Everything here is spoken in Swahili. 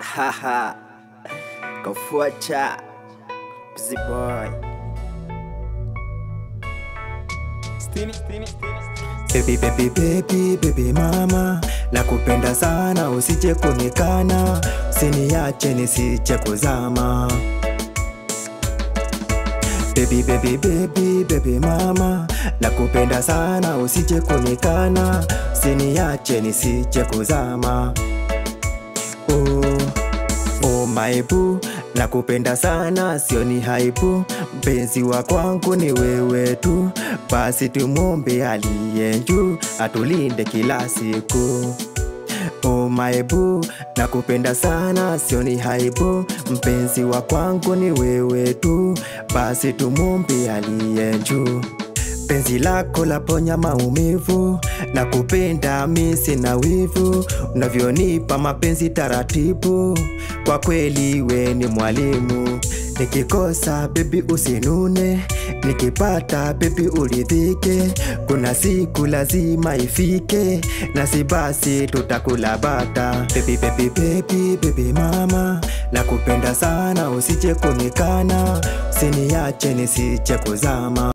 Haha, Kafuacha, Busy Boy. Baby mama, nakupenda sana, usije kunikana, usiniache nisije kuzama. Baby mama, nakupenda sana, usije kunikana, usiniache nisije kuzama. Oh my boo, nakupenda sana, sioni haibu, mpenzi wa kwangu ni wewe tu, basi tumuombe aliye juu atulinde kila siku. Oh my boo, nakupenda sana, sioni haibu, mpenzi wa kwangu ni wewe tu, basi tumuombe aliye juu. Penzi lako laponya maumivu, nakupenda mimi sina wivu, unavyonipa mapenzi taratibu, kwa kweli we ni mwalimu. Nikikosa baby usinune, nikipata baby uridhike, kuna siku lazima ifike, nasi basi tutakula bata. Baby mama, nakupenda sana, usije kunikana, usiniache nisije kuzama.